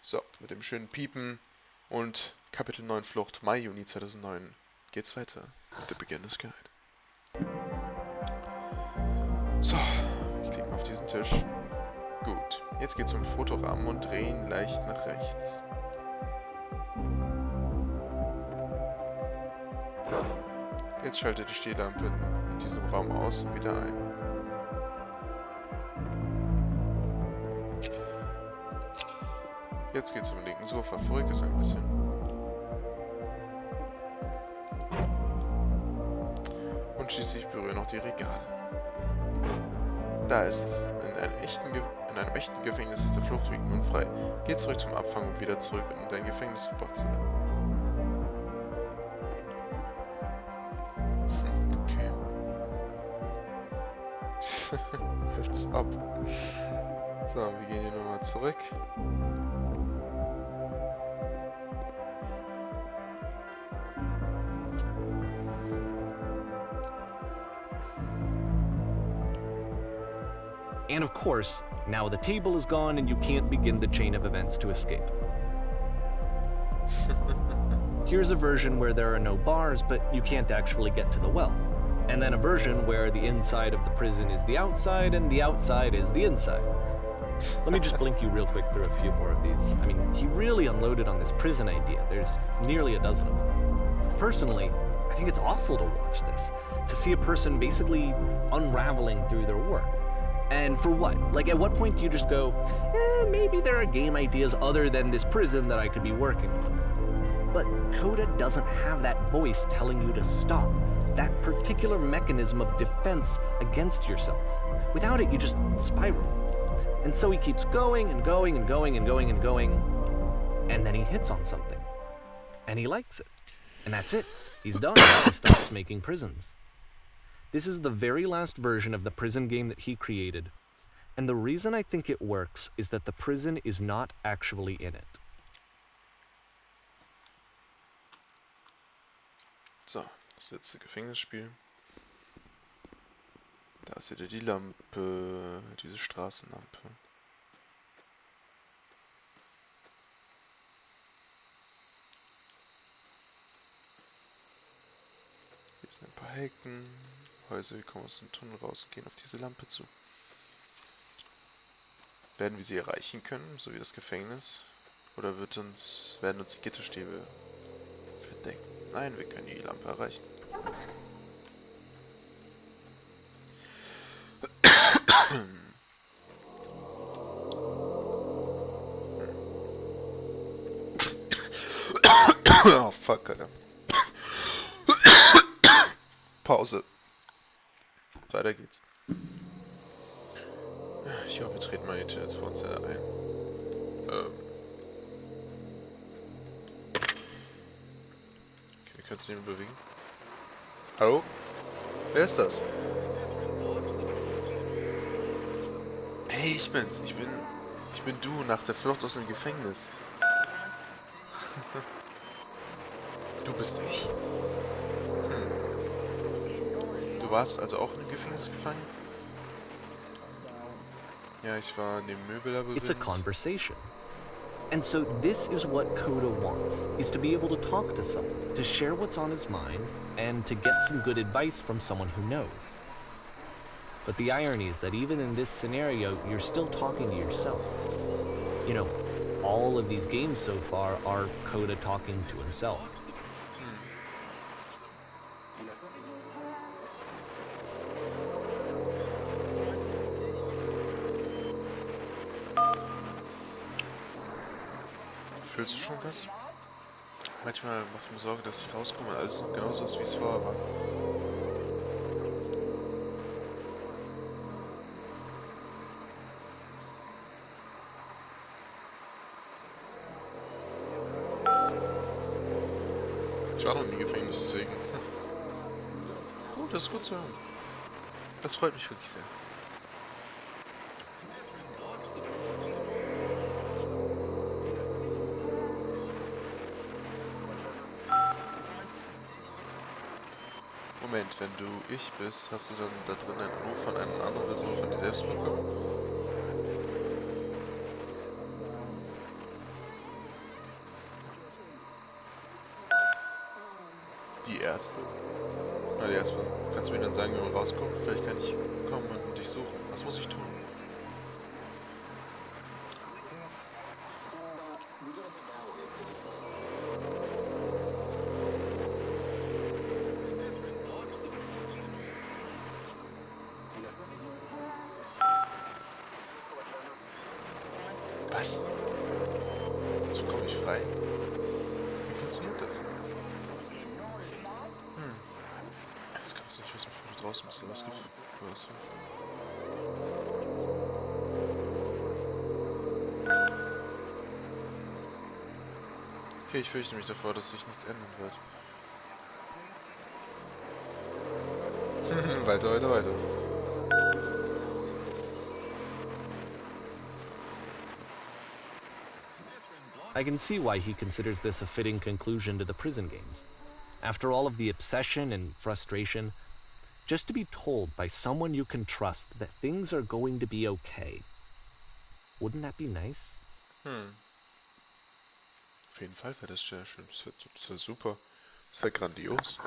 So, mit dem schönen Piepen und Kapitel 9 Flucht, Mai, Juni 2009 geht's weiter mit der Beginn des Guide. So, ich klicke auf diesen Tisch. Gut, jetzt geht's um den Fotorahmen und drehen leicht nach rechts. Jetzt schalte die Stehlampe in diesem Raum aus und wieder ein. Jetzt geht's zum linken Sofa, verrückt es ein bisschen. Und schließlich berühre noch die Regale. Da ist es. In einem echten Gefängnis ist der Fluchtweg nun frei. Geh zurück zum Abfang, um wieder zurück in dein Gefängnis gebracht zu werden. Okay. Halt's ab. So, wir gehen hier nochmal zurück. And of course, now the table is gone and you can't begin the chain of events to escape. Here's a version where there are no bars, but you can't actually get to the well. And then a version where the inside of the prison is the outside and the outside is the inside. Let me just blink you real quick through a few more of these. I mean, he really unloaded on this prison idea. There's nearly a dozen of them. Personally, I think it's awful to watch this, to see a person basically unraveling through their work. And for what? Like, at what point do you just go, maybe there are game ideas other than this prison that I could be working on? But Coda doesn't have that voice telling you to stop, that particular mechanism of defense against yourself. Without it, you just spiral. And so he keeps going and going and going and going and going, and then he hits on something. And he likes it. And that's it. He's done. He stops making prisons. This is the very last version of the prison game that he created. And the reason I think it works is that the prison is not actually in it. So, das letzte Gefängnisspiel. Da ist wieder die Lampe, diese Straßenlampe. Hier sind ein paar Hecken. Häuser, wir kommen aus dem Tunnel raus und gehen auf diese Lampe zu. Werden wir sie erreichen können, so wie das Gefängnis? Oder werden uns die Gitterstäbe verdecken? Nein, wir können die Lampe erreichen. Oh fuck, Alter. Pause. Weiter geht's. Ich hoffe, wir treten mal die Tür jetzt vor uns ein. Okay, wir können uns nicht mehr bewegen. Hallo? Wer ist das? Hey, ich bin's. Ich bin du nach der Flucht aus dem Gefängnis. Du bist ich. Du warst also auch im Gefängnis gefangen? Ja, ich war in dem Möbellabyrinth. It's a conversation. And so this is what Coda wants, is to be able to talk to someone, to share what's on his mind, and to get some good advice from someone who knows. But the irony is that even in this scenario, you're still talking to yourself. You know, all of these games so far are Coda talking to himself. Fühlst du schon was? Manchmal macht ich mir Sorge, dass ich rauskomme und alles noch genauso ist, wie es vorher war. Ich war noch nie im Gefängnis, deswegen. Oh, das ist gut zu hören. Das freut mich wirklich sehr. Moment, wenn du ich bist, hast du dann da drin einen Anruf von einer anderen Version von dir selbst bekommen? Die erste. Na, erstmal kannst du mir dann sagen, wie man rauskommt. Vielleicht kann ich kommen und dich suchen. Was muss ich tun? Was? So komme ich frei? Wie funktioniert das? Das kannst du nicht wissen, bevor du draußen bist, aber es gibt was. Okay, ich fürchte mich davor, dass sich nichts ändern wird. Weiter, weiter, weiter. I can see why he considers this a fitting conclusion to the prison games. After all of the obsession and frustration, just to be told by someone you can trust that things are going to be okay. Wouldn't that be nice? Auf jeden Fall wäre das sehr schön. Das wäre super. Das wäre grandios.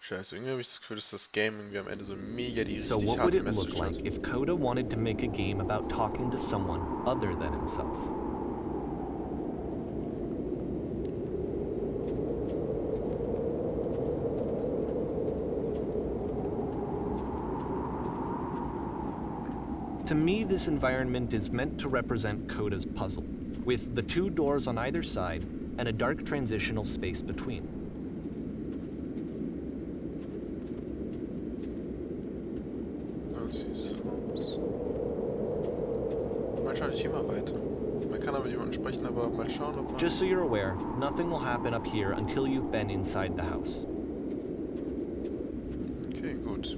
Scheiße, irgendwie habe ich das Gefühl, dass das Game irgendwie am Ende so mega die So richtig what would harte it look Message like hat. if Coda wanted to make a game about talking to someone other than himself? To me, this environment is meant to represent Coda's puzzle, with the two doors on either side and a dark transitional space between. Das ist Haus. Mal schauen, ich gehe mal weiter. Man kann aber mit jemandem sprechen, aber mal schauen, ob man... Just so you're aware, nothing will happen up here until you've been inside the house. Okay, gut.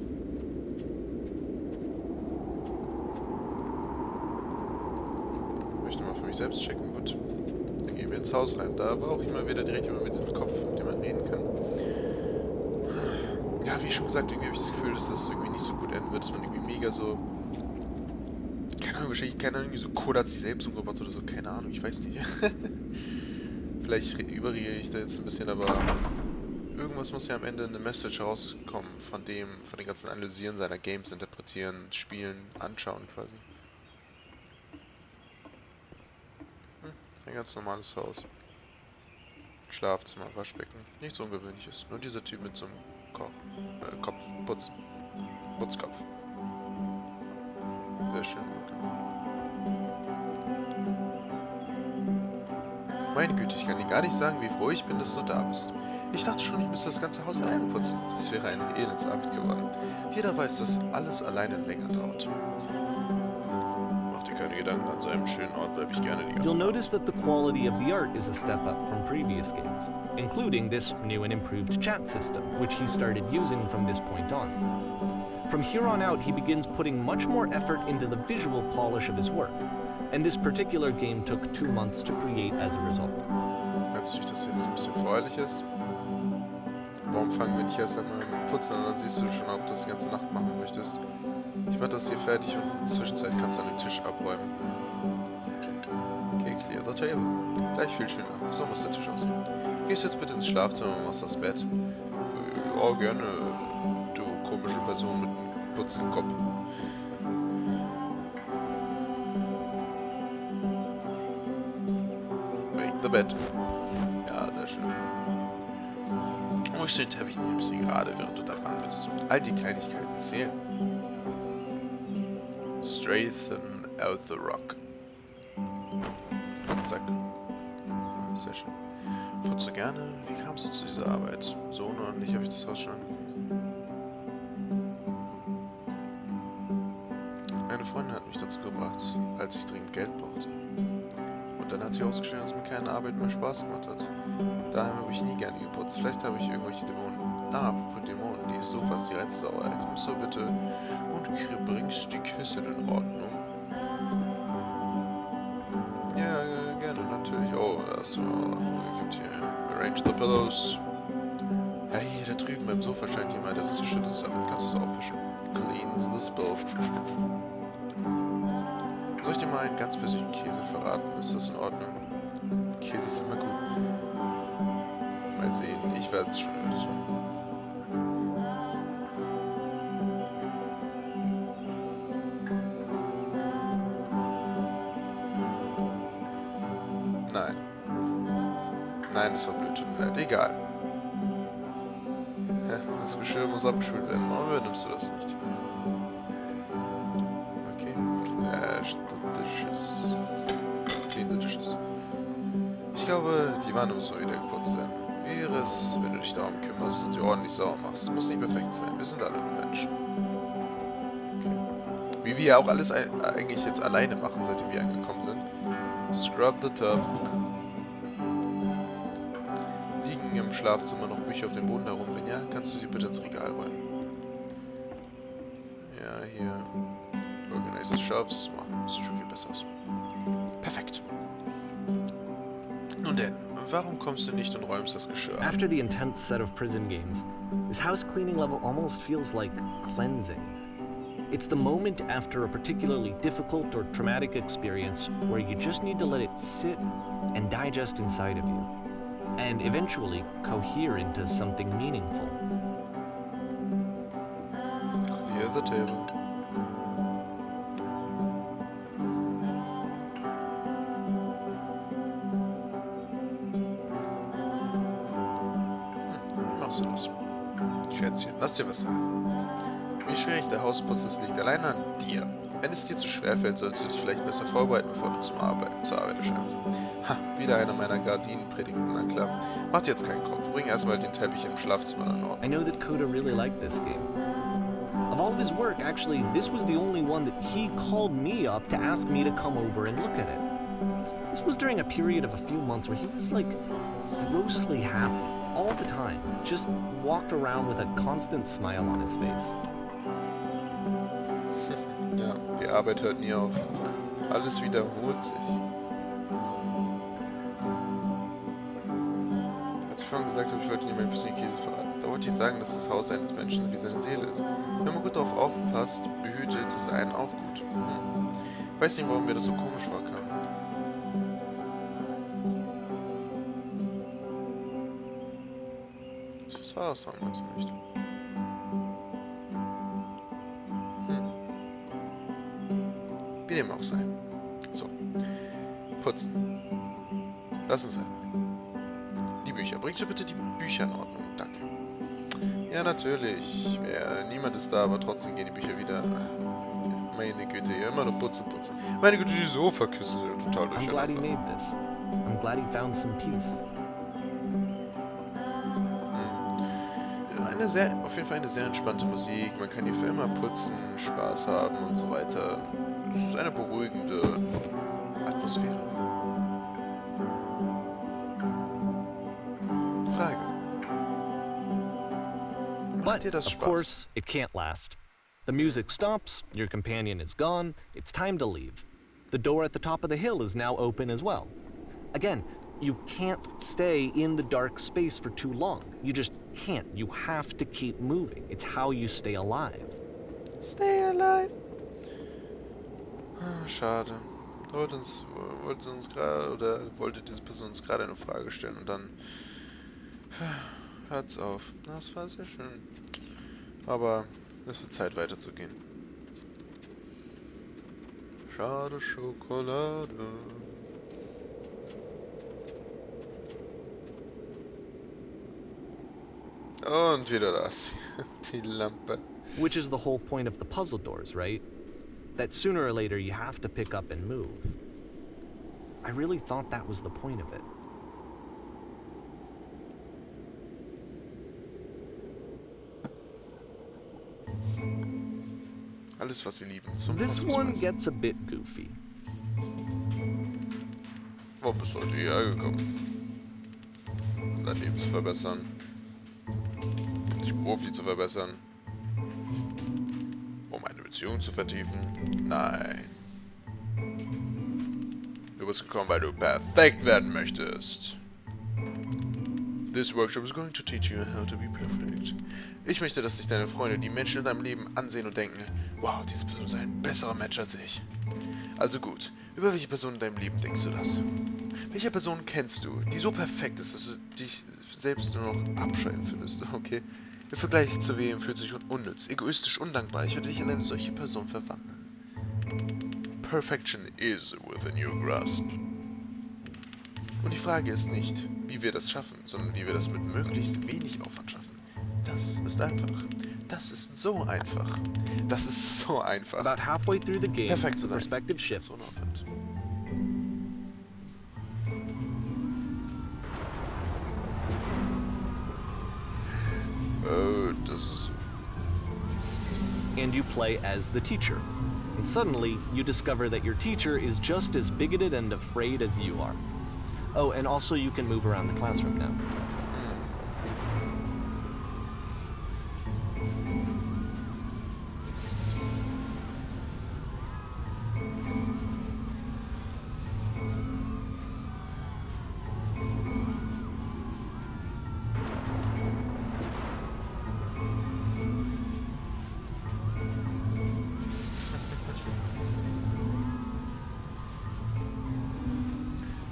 Ich möchte mal für mich selbst checken, gut. Dann gehen wir ins Haus rein. Da war auch immer wieder direkt jemand mit diesem Kopf, mit dem man reden kann. Ja, wie schon gesagt, irgendwie habe ich das Gefühl, dass das irgendwie nicht so gut enden wird, dass man irgendwie mega so... Keine Ahnung, wahrscheinlich, keine Ahnung, irgendwie so Code hat sich selbst umgebracht oder so, keine Ahnung, ich weiß nicht. Vielleicht überrede ich da jetzt ein bisschen, aber... Irgendwas muss ja am Ende eine Message rauskommen von den ganzen Analysieren seiner Games, interpretieren, spielen, anschauen quasi. Ein ganz normales Haus. Schlafzimmer, Waschbecken, nichts Ungewöhnliches. Nur dieser Typ mit so einem Putzkopf. Sehr schön. Meine Güte, ich kann dir gar nicht sagen, wie froh ich bin, dass du da bist. Ich dachte schon, ich müsste das ganze Haus alleine putzen. Das wäre eine Elendsarbeit geworden. Jeder weiß, dass alles alleine länger dauert. Mach dir keine Gedanken, an so einem schönen Ort bleibe ich gerne die ganze You'll Nacht. notice that the quality of the art is a step up from previous games, including this new and improved chat system, which he started using from this point on. From here on out, he begins putting much more effort into the visual polish of his work, and this particular game took 2 months to create as a result. Meinst du nicht, dass jetzt ein bisschen voreilig ist? Warum fangen wir nicht erst einmal mit dem Putzen an, dann siehst du schon, ob du das die ganze Nacht machen möchtest. Ich mach das hier fertig und in der Zwischenzeit kannst du an den Tisch abräumen. Okay, clear the table. Gleich viel schöner. So muss der Tisch aussehen. Gehst jetzt bitte ins Schlafzimmer und machst das Bett. Oh, gerne, du komische Person mit einem putzigen Kopf. Make the bed. Ja, sehr schön. Ich den Teppich ein bisschen gerade, während du daran bist. All die Kleinigkeiten zählen. Straighten out the rock. Zack. Sehr schön. Putze gerne. Wie kamst du zu dieser Arbeit? So unordentlich habe ich das Haus schon angeguckt. Eine Freundin hat mich dazu gebracht, als ich dringend Geld brauchte. Und dann hat sie ausgestellt, dass mir keine Arbeit mehr Spaß gemacht hat. Daher habe ich nie gerne geputzt. Vielleicht habe ich irgendwelche Dämonen. Ah, apropos Dämonen, die ist so fast die Retzsauer. Kommst du bitte und bringst die Küsse in Ordnung? Ja, gerne, natürlich. Oh, das gibt hier. Arrange the pillows. Ja, hier da drüben beim Sofa scheint jemand, der das geschüttet hat. Kannst du es aufwischen? Cleans the spill. Soll ich dir mal einen ganz persönlichen Käse verraten? Ist das in Ordnung? Käse ist immer gut. Mal sehen, ich werde es schon lösen. Nein. Nein, das war blöd, tut mir leid. Egal. Ja, das Geschirr muss abgespült werden. Warum übernimmst du das nicht? Okay. Dishes. Clean the dishes. Ich glaube, die Wanne muss mal wieder geputzt sein. Wie wäre es, wenn du dich darum kümmerst und sie ordentlich sauber machst? Muss nicht perfekt sein. Wir sind alle nur Menschen. Okay. Wie wir ja auch alles eigentlich jetzt alleine machen, seitdem wir angekommen sind. Scrub the tub. Liegen im Schlafzimmer noch Bücher auf dem Boden herum? Wenn ja, kannst du sie bitte ins Regal räumen. Ja, hier. Organized Shelves. Oh, das sieht schon viel besser aus. Perfekt. Nun denn, warum kommst du nicht und räumst das Geschirr? After the intense set of prison games, this house cleaning level almost feels like cleansing. It's the moment after a particularly difficult or traumatic experience where you just need to let it sit and digest inside of you, and eventually cohere into something meaningful. Clear the table. Wie machst du das? Schätzchen, lass dir was sagen. Wie schwierig der Hausputz ist, liegt allein an dir. Wenn es dir zu schwer fällt, solltest du dich vielleicht besser vorbereiten, bevor du zur Arbeit erscheinst. Ha, wieder einer meiner Gardinenpredigten, na klar. Mach dir jetzt keinen Kopf, bring erstmal den Teppich im Schlafzimmer in Ordnung. I know that Coda really liked this game. Of all of his work, actually, this was the only one that he called me up to ask me to come over and look at it. This was during a period of a few months where he was like grossly happy all the time. Just walked around with a constant smile on his face. Ja, die Arbeit hört nie auf. Alles wiederholt sich. Als ich vorhin gesagt habe, ich wollte dir mein bisschen Käse verraten, da wollte ich sagen, dass das Haus eines Menschen wie seine Seele ist. Wenn man gut darauf aufpasst, behütet es einen auch gut. Ich weiß nicht, warum mir das so komisch vorkam. Was war das damals nicht? Wie dem auch sei. So. Putzen. Lass uns weitermachen. Die Bücher. Bringst du bitte die Bücher in Ordnung? Danke. Ja, natürlich. Niemand ist da, aber trotzdem gehen die Bücher wieder. Meine Güte, hier immer nur putzen. Meine Güte, die Sofakissen sind total I'm glad he durcheinander. made this. I'm glad he found some peace. Auf jeden Fall eine sehr entspannte Musik. Man kann hier für immer putzen, Spaß haben und so weiter. Es ist eine beruhigende Atmosphäre. Frage. Macht dir das Of Spaß? course, it can't last. The music stops, your companion is gone, it's time to leave. The door at the top of the hill is now open as well. Again, you can't stay in the dark space for too long. You just can't. You have to keep moving. It's how you stay alive. Stay alive. Schade. Wollte diese Person uns gerade eine Frage stellen und dann hört's auf. Das war sehr schön. Aber es wird Zeit weiterzugehen. Schade Schokolade. Und wieder das. Die Lampe. Which is the whole point of the puzzle doors, right? That sooner or later you have to pick up and move. I really thought that was the point of it. Alles, was sie lieben. Zum This one Vorzugsweise. gets a bit goofy. Wo bist du heute hierher gekommen? Um dein Leben zu verbessern. Dich beruflich zu verbessern. Um eine Beziehung zu vertiefen? Nein. Du bist gekommen, weil du perfekt werden möchtest. This workshop is going to teach you how to be perfect. Ich möchte, dass sich deine Freunde, die Menschen in deinem Leben ansehen und denken, wow, diese Person ist ein besserer Mensch als ich. Also gut, Über welche Person in deinem Leben denkst du das? Welche Person kennst du, die so perfekt ist, dass du dich selbst nur noch abscheuen findest? Okay. Im Vergleich zu wem fühlt sich unnütz, egoistisch, undankbar. Ich würde dich in eine solche Person verwandeln. Perfection is within your grasp. Und die Frage ist nicht, wie wir das schaffen, sondern wie wir das mit möglichst wenig Aufwand schaffen. Das ist einfach. Das ist so einfach. Das ist so einfach. About halfway through the game, Perfekt zu the sein. perspective So shifts. ein Aufwand. Das ist... And you play as the teacher. And suddenly, you discover that your teacher is just as bigoted and afraid as you are. Oh, and also you can move around the classroom now.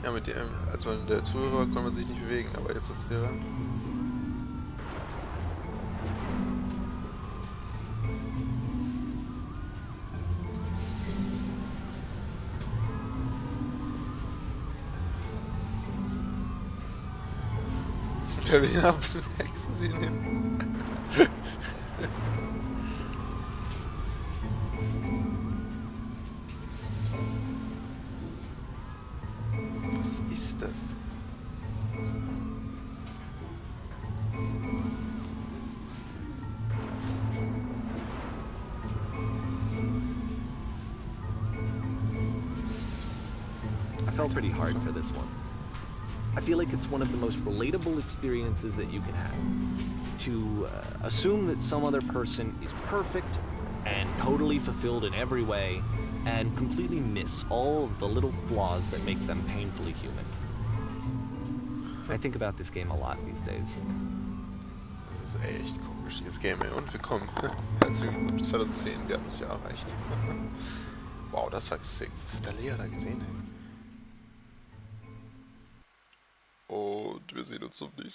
Ja, mit dem, als man der Zuhörer konnte man sich nicht bewegen, aber jetzt als Lehrer. Ich will ihn ab, Ecstasy nehmen. Was ist das? I felt pretty hard for this one. I feel like it's one of the most relatable experiences that you can have. To assume that some other person is perfect and totally fulfilled in every way, and completely miss all of the little flaws that make them painfully human. I think about this game a lot these days. Das ist echt komisch, dieses Game, ey. Und wir kommen. Herzlichen Glückwunsch 2010, wir haben das Jahr erreicht. Wow, das war sick. Was hat der Lehrer da gesehen, ey? Und wir sehen uns zum nächsten Mal.